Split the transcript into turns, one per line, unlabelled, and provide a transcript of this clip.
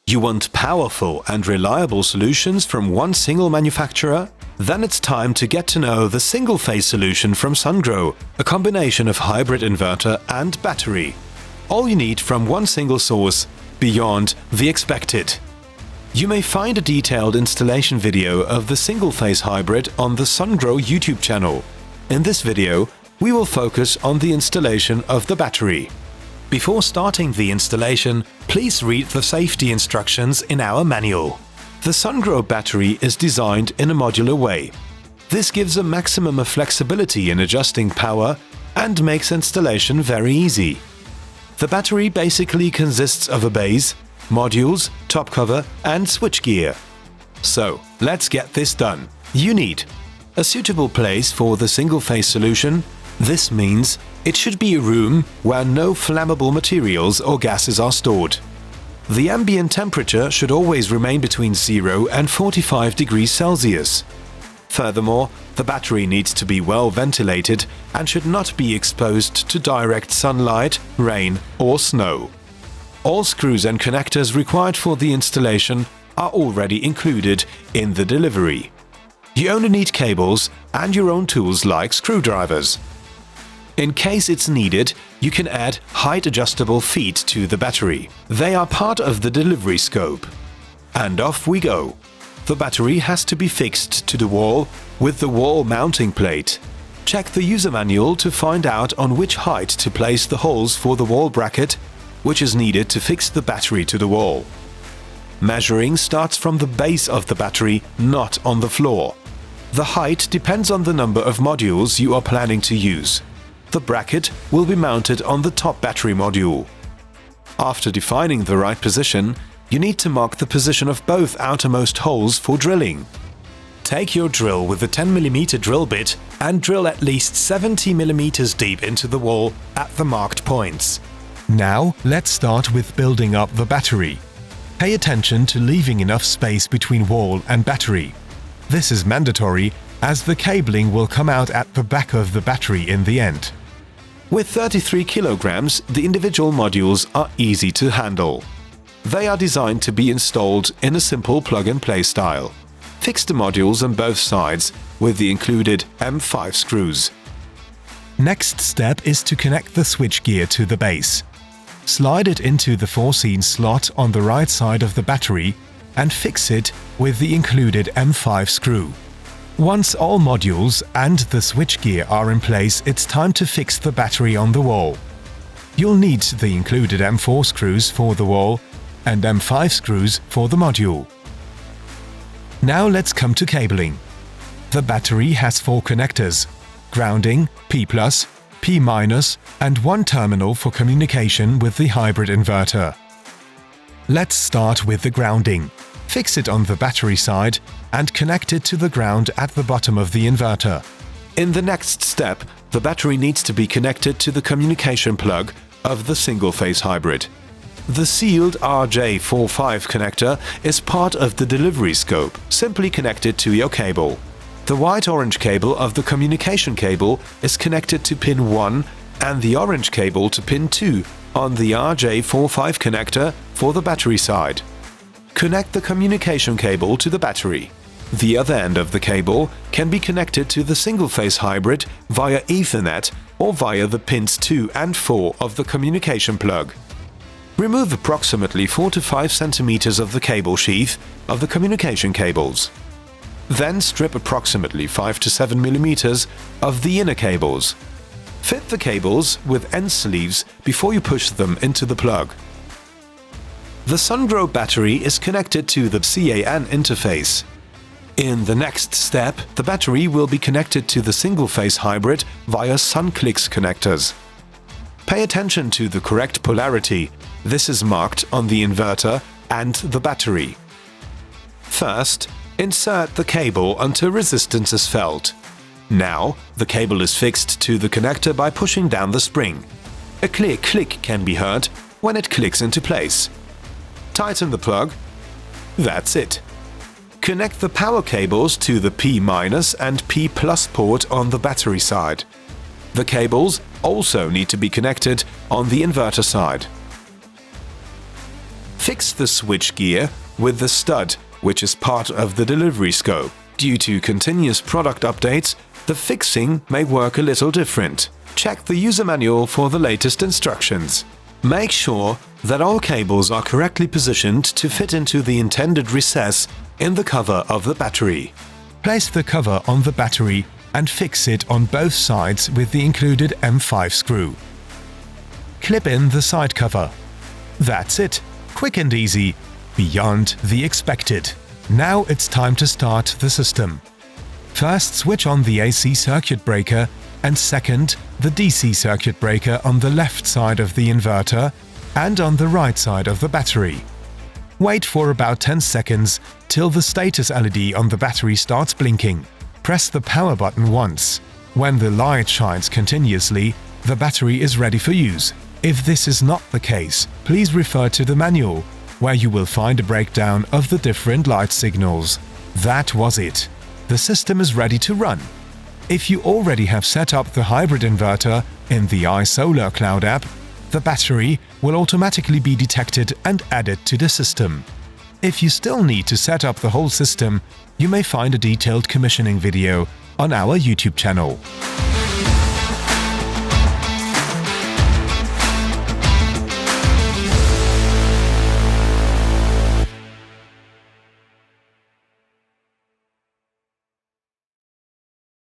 You want powerful and reliable solutions from one single manufacturer? Then it's time to get to know the single-phase solution from Sungrow, a combination of hybrid inverter and battery. All you need from one single source, beyond the expected. You may find a detailed installation video of the single-phase hybrid on the Sungrow YouTube channel. In this video, we will focus on the installation of the battery. Before starting the installation, please read the safety instructions in our manual. The Sungrow battery is designed in a modular way. This gives a maximum of flexibility in adjusting power and makes installation very easy. The battery basically consists of a base, modules, top cover and switchgear. So, let's get this done. You need a suitable place for the single-phase solution. This means it should be a room where no flammable materials or gases are stored. The ambient temperature should always remain between 0 and 45 degrees Celsius. Furthermore, the battery needs to be well ventilated and should not be exposed to direct sunlight, rain or snow. All screws and connectors required for the installation are already included in the delivery. You only need cables and your own tools like screwdrivers. In case it's needed, you can add height-adjustable feet to the battery. They are part of the delivery scope. And off we go. The battery has to be fixed to the wall with the wall mounting plate. Check the user manual to find out on which height to place the holes for the wall bracket, which is needed to fix the battery to the wall. Measuring starts from the base of the battery, not on the floor. The height depends on the number of modules you are planning to use. The bracket will be mounted on the top battery module. After defining the right position, you need to mark the position of both outermost holes for drilling. Take your drill with a 10 mm drill bit and drill at least 70 mm deep into the wall at the marked points. Now, let's start with building up the battery. Pay attention to leaving enough space between wall and battery. This is mandatory, as the cabling will come out at the back of the battery in the end. With 33 kilograms, the individual modules are easy to handle. They are designed to be installed in a simple plug-and-play style. Fix the modules on both sides with the included M5 screws. Next step is to connect the switchgear to the base. Slide it into the foreseen slot on the right side of the battery and fix it with the included M5 screw. Once all modules and the switchgear are in place, it's time to fix the battery on the wall. You'll need the included M4 screws for the wall and M5 screws for the module. Now let's come to cabling. The battery has 4 connectors: grounding, P+, P-, and one terminal for communication with the hybrid inverter. Let's start with the grounding. Fix it on the battery side and connect it to the ground at the bottom of the inverter. In the next step, the battery needs to be connected to the communication plug of the single-phase hybrid. The sealed RJ45 connector is part of the delivery scope, simply connect it to your cable. The white-orange cable of the communication cable is connected to pin 1 and the orange cable to pin 2 on the RJ45 connector for the battery side. Connect the communication cable to the battery. The other end of the cable can be connected to the single-phase hybrid via Ethernet or via the pins 2 and 4 of the communication plug. Remove approximately 4 to 5 cm of the cable sheath of the communication cables. Then strip approximately 5 to 7 mm of the inner cables. Fit the cables with end sleeves before you push them into the plug. The Sungrow battery is connected to the CAN interface. In the next step, the battery will be connected to the single-phase hybrid via SunClicks connectors. Pay attention to the correct polarity. This is marked on the inverter and the battery. First, insert the cable until resistance is felt. Now, the cable is fixed to the connector by pushing down the spring. A clear click can be heard when it clicks into place. Tighten the plug. That's it. Connect the power cables to the P- and P+ port on the battery side. The cables also need to be connected on the inverter side. Fix the switch gear with the stud, which is part of the delivery scope. Due to continuous product updates, the fixing may work a little different. Check the user manual for the latest instructions. Make sure that all cables are correctly positioned to fit into the intended recess in the cover of the battery. Place the cover on the battery and fix it on both sides with the included M5 screw. Clip in the side cover. That's it. Quick and easy. Beyond the expected. Now it's time to start the system. First, switch on the AC circuit breaker, and second, the DC circuit breaker on the left side of the inverter and on the right side of the battery. Wait for about 10 seconds till the status LED on the battery starts blinking. Press the power button once. When the light shines continuously, the battery is ready for use. If this is not the case, please refer to the manual, where you will find a breakdown of the different light signals. That was it. The system is ready to run. If you already have set up the hybrid inverter in the iSolar Cloud app, the battery will automatically be detected and added to the system. If you still need to set up the whole system, you may find a detailed commissioning video on our YouTube channel.